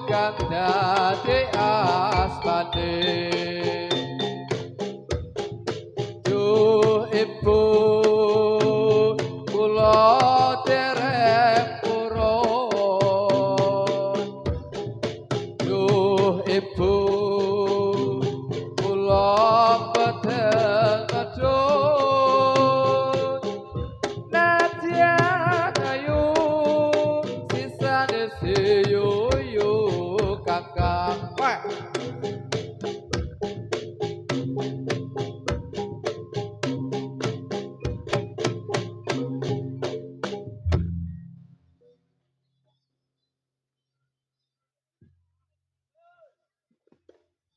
kang dadi asmane duh ibu kula dereng purun duh ibu kula bedel ngedun nadyan ayu sisane siyu kakak wah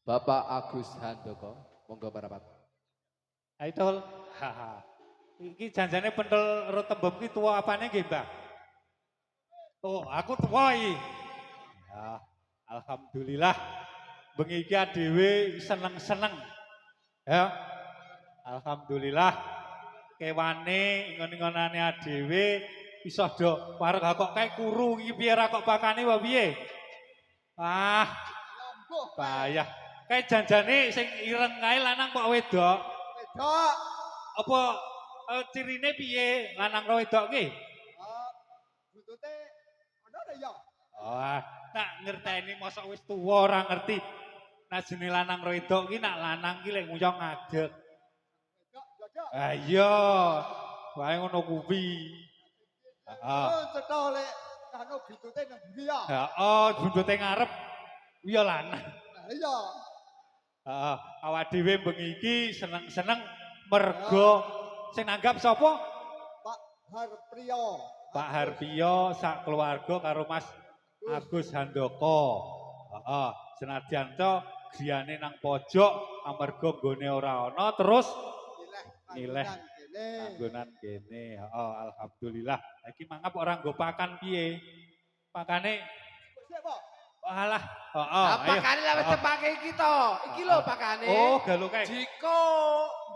Bapak Agus Handoko, monggo parapat. Aidol, haha. Iki janjane pentel ro tembem ki tuwa apane nggih, Mbah? Oh, aku tuwa iki. Ya, alhamdulillah bengi iki dhewe seneng-seneng. Ya. Alhamdulillah kewane ngon-ngonane dhewe iso do parek kok kae kuru iki piye ra kok pakane wae piye? Ah, bayah. Kae janjane sing ireng kae lanang kok wedok. Wedok. Apa cirine piye lanang karo wedok ki? Buntute ana ta ya? Oh, tak ngerteni mosok wis tuwa ora ngerti. Nah jenenge lanang karo wedok ki nak lanang ki lek nguyong ngadeg. Wedok. Ah iya. Wae ngono kuwi. Heeh. Oh, cetha lek anu buntute nang ndi ya? Heeh, buntute ngarep. Iya lanang. Iya. Heeh, awak dhewe bengi iki seneng-seneng mergo sing nanggap sapa? Pak Harpriyo. Pak Harpiyo sak keluarga karo Mas Agus Handoko. Heeh, senadyan to griyane nang pojok amarga nggone ora ana terus nileh panggonan kene. Heeh, alhamdulillah. Iki mangap ora nggo pakan piye? Pakane Sik, Pak. walah, heeh. Pakane lek wis tepake iki to. Iki lho pakane. Oh, galo kae. Jiko.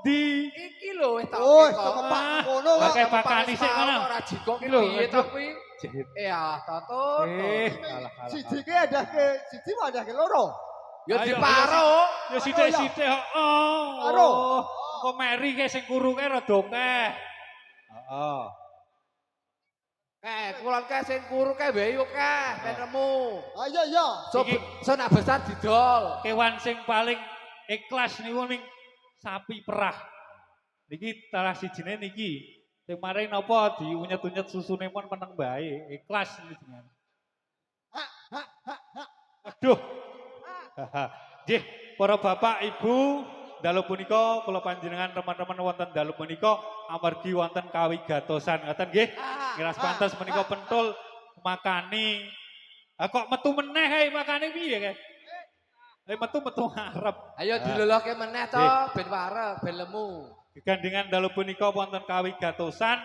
Di Iki lho wis tak Oh, kok. kepak ngono kok. pakai pakani sik ngono. Ora jiko ki Iki lho, piye to kuwi? Jehit. Ya, tatut. Alah. Siji ki adahke siji adahke loro. Ya Ayo, diparo. Ya sithik-sithik, heeh. Karo. Kok meri ke sing kuru ke rada akeh. Heeh. Kulon kae sing kuru kae wae yo kae, ben nemu. Ayo ya. So nak besar didol. Kewan sing paling ikhlas niku ning sapi perah. Niki salah sijine niki. Sing maring napa diunyet-unyet susune pun meneng bae. Ikhlas niki jenengan. Aduh. Nggih, para bapak, ibu, dalu punika kula panjenengan teman-teman wonten dalu punika amargi wonten kawigatosan ngoten nggih. Ngiras pantes menika pentul makani. Kok metu meneh kae makane piye kae? Metu ngarep. Ayo diloloke meneh to ben wareg, ben lemu. Gegandingan dalu punika wonten kawigatosan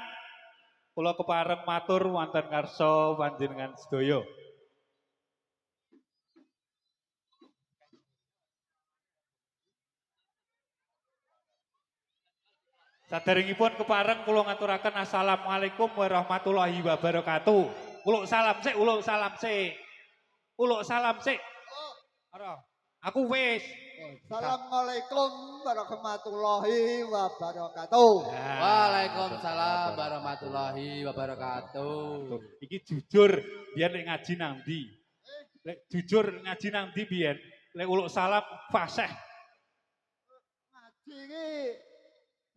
kula kepareng matur wonten ngarsa panjenengan sedaya. Saderengipun kepareng kula ngaturaken assalamualaikum warahmatullahi wabarakatuh. Uluk salam sik, uluk salam sik. Uluk salam sik. Ora. Aku wis. Assalamualaikum warahmatullahi wabarakatuh. Waalaikumsalam warahmatullahi wabarakatuh. Iki jujur biyen nek ngaji nang ndi? Lek jujur ngaji nang ndi biyen? Lek uluk salam fasih Ngaji iki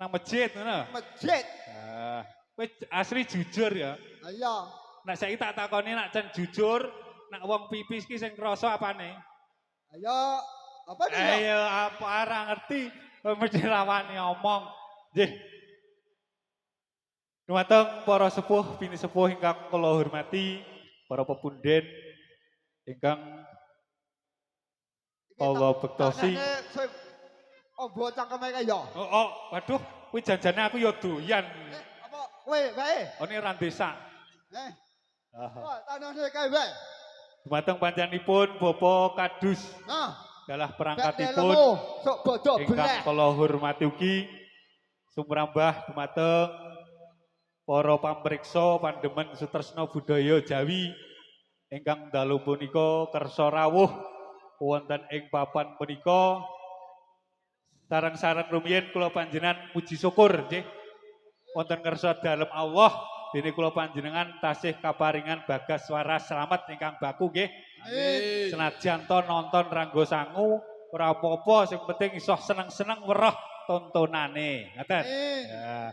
nang masjid ngono. masjid. Kowe asli jujur ya. Iya. Nek saiki tak takoni nek cen jujur, nek wong pipis ki sing krasa apane? Ayo apa nih ya? Ayo apa ora ngerti mesti rawani omong. Nggih. Dumateng para sepuh bini sepuh ingkang kula hormati, para pepunden ingkang kula bektosi. Ombo cangkeme kae ya. Oh, waduh, kuwi janjane aku ya doyan. Apa kowe wae? Oh, ini randesa. Wah, tanahne kae wae. Dumateng panjenenganipun Bapak Kadus. Nah, Dalah perangkatipun sok bodoh ingkang beleh. kula hormati ugi sumrambah dumateng para pamriksa pandemen Sutresna Budaya Jawi ingkang dalu punika kersa rawuh wonten ing papan punika. Sareng-sareng rumiyin kula panjenengan puji syukur nggih wonten kersa dalem Allah dene kula panjenengan tasih kaparingan bagas waras slamet ingkang baku nggih. Amin. Senajan to nonton ranggo sangu ora apa-apa sing penting iso seneng-seneng weruh tontonane. Ngoten. Amin. Ya.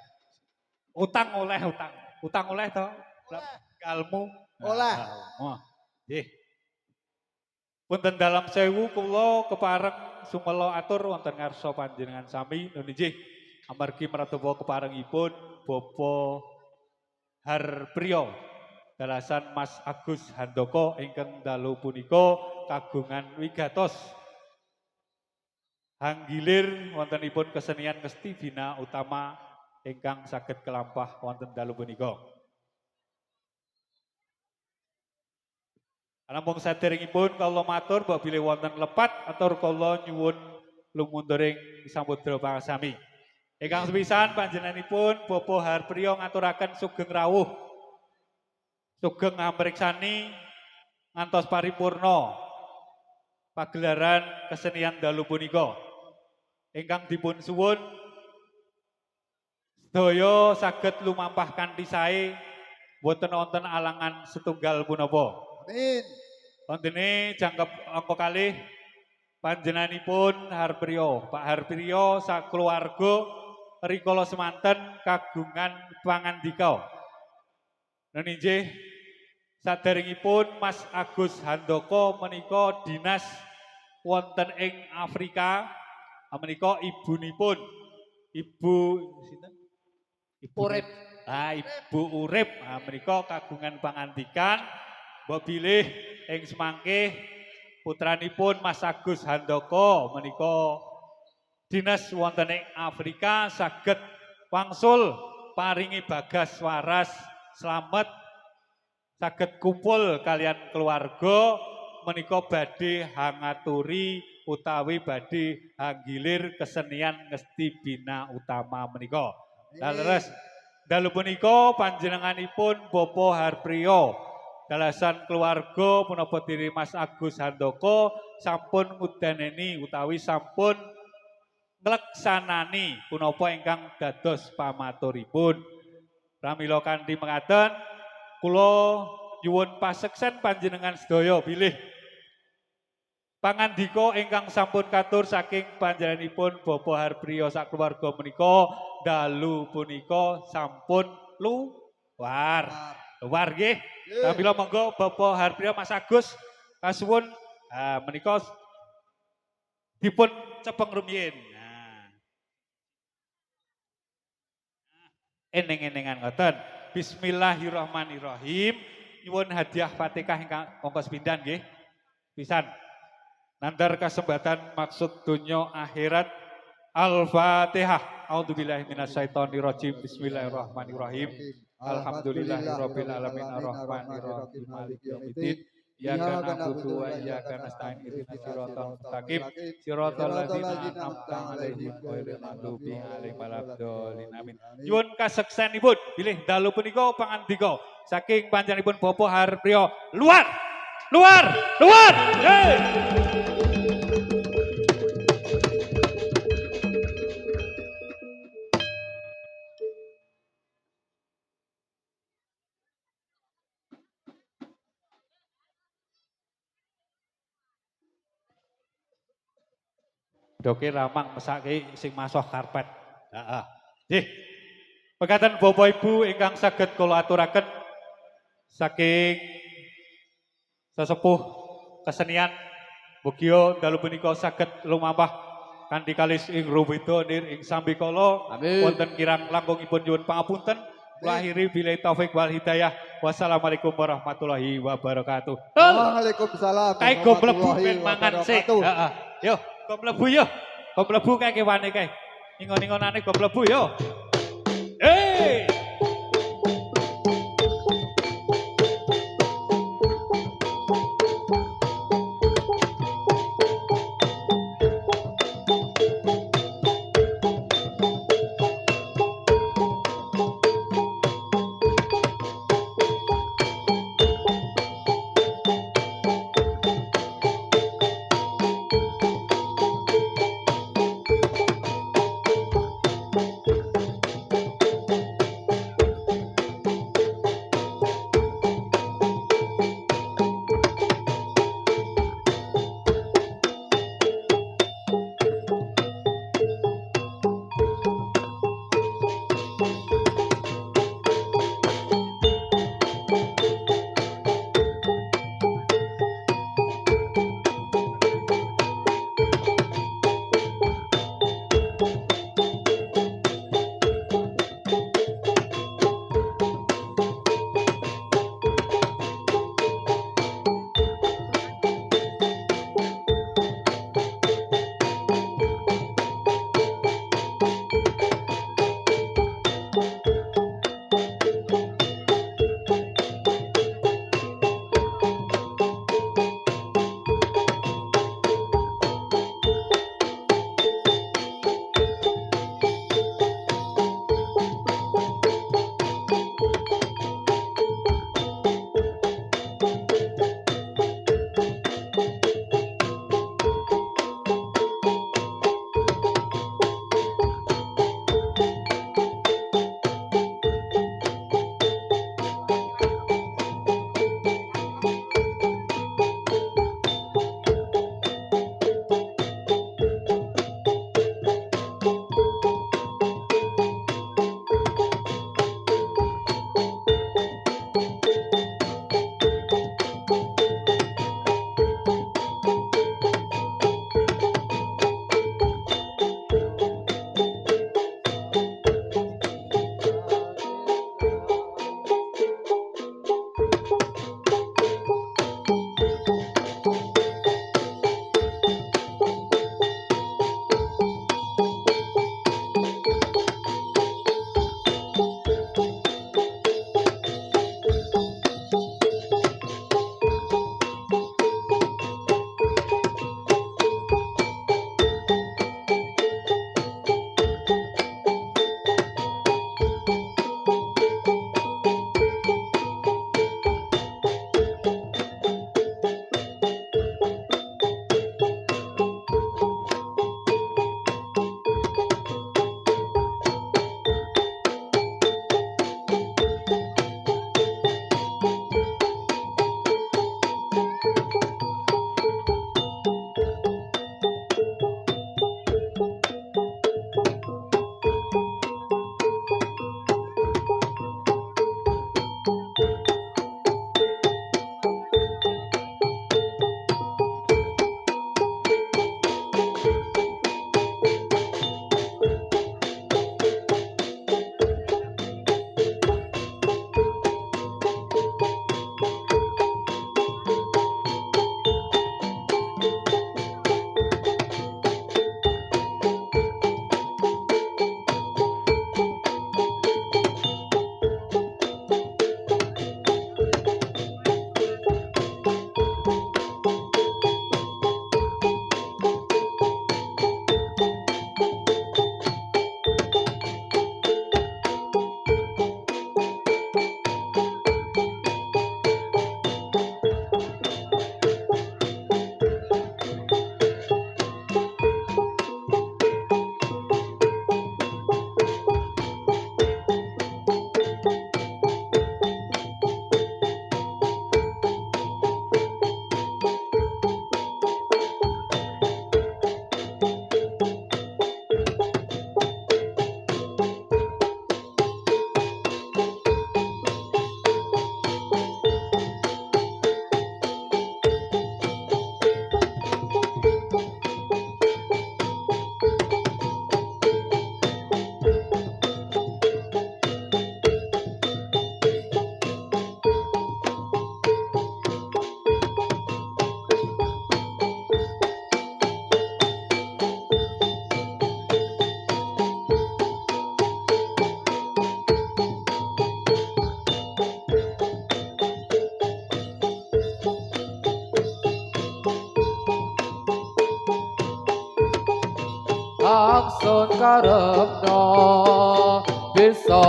Utang oleh utang. Utang oleh to? Kalmu Oleh. Oh. Nggih. Punten dalam sewu kula kepareng sumela atur wonten ngarsa panjenengan sami nuhun inggih amargi mratoba keparengipun Bapak Harpriyo dalasan Mas Agus Handoko ingkang dalu punika kagungan wigatos hanggilir wontenipun kesenian Ngesti Bina Utama ingkang saged kelampah wonten dalu punika. Namung saderengipun kula matur mbok bilih wonten lepat atur kula nyuwun lumunturing samudra pangasami. Ingkang sepisan panjenenganipun Bapak Harpriyo ngaturaken sugeng rawuh. Sugeng ngamirsani ngantos paripurna pagelaran kesenian dalu punika. Ingkang dipun suwun sedaya saged lumampah kanthi sae boten wonten alangan setunggal punapa. Amin. Wondene jangkep angka kalih panjenenganipun Harpriyo. Pak Harpriyo sakluwarga rikala semanten kagungan pangandika. Nun inggih saderengipun Mas Agus Handoko menika dinas wonten ing Afrika. Menika ibunipun Ibu sinten? Urip. Ibu Urip. Menika kagungan pangandikan mbok bilih ing semangke putranipun Mas Agus Handoko menika dinas wonten ing Afrika saged wangsul paringi bagas waras slamet saged kumpul kalian keluarga menika badhe hangaturi utawi badhe hanggilir kesenian Ngesti Bina Utama menika. Leres dalu punika panjenenganipun Bapak Harpriyo dalasan keluarga punapa diri Mas Agus Handoko sampun ngudaneni utawi sampun ngleksanani punapa ingkang dados pamaturipun. Pramila kanthi mekaten kula nyuwun paseksen panjenengan sedaya bilih pangandika ingkang sampun katur saking panjenenganipun Bapak Harpriyo sakeluarga menika dalu punika sampun luar nggih. Pramila monggo Bapak Harpriyo Mas Agus kasuwun menika dipun cepeng rumiyin. Eneng-enengan ngoten. Bismillahirrahmanirrahim. Nyuwun hadiah Fatihah ingkang monggo sepindhan nggih. Pisan. Nandar kesempatan maksud dunya akhirat Al-Fatihah. A'udzubillahi minasyaitonirrajim. Bismillahirrahmanirrahim. Alhamdulillahirabbil alamin arrahmanirrahim maliki yaumiddin. Iyyaka na'budu wa iyyaka nasta'in ihdinas siratal mustaqim siratal ladzina an'amta 'alaihim ghairil maghdubi 'alaihim waladdallin amin. Nyuwun kaseksenipun bilih dalu punika pangandika saking panjenenganipun Bapak Harpriyo luar. Doke ramang mesake sing masuk karpet. Heeh. Nggih. Pekaten Bapak Ibu ingkang saged kula aturaken saking sesepuh kesenian mugia dalu punika saged lumampah kanthi kalis ing ruwida nir ing sambikala wonten kirang langkungipun nyuwun pangapunten. Kula akhiri billahi taufik wal hidayah. Wassalamualaikum warahmatullahi wabarakatuh. Waalaikumsalam. Kae go mlebu ben mangan sik. Heeh. Yo, go mlebu yo. Go mlebu kae kewane kae. Ingon-ingonane go mlebu yo. Hei! ingsun karepno bisa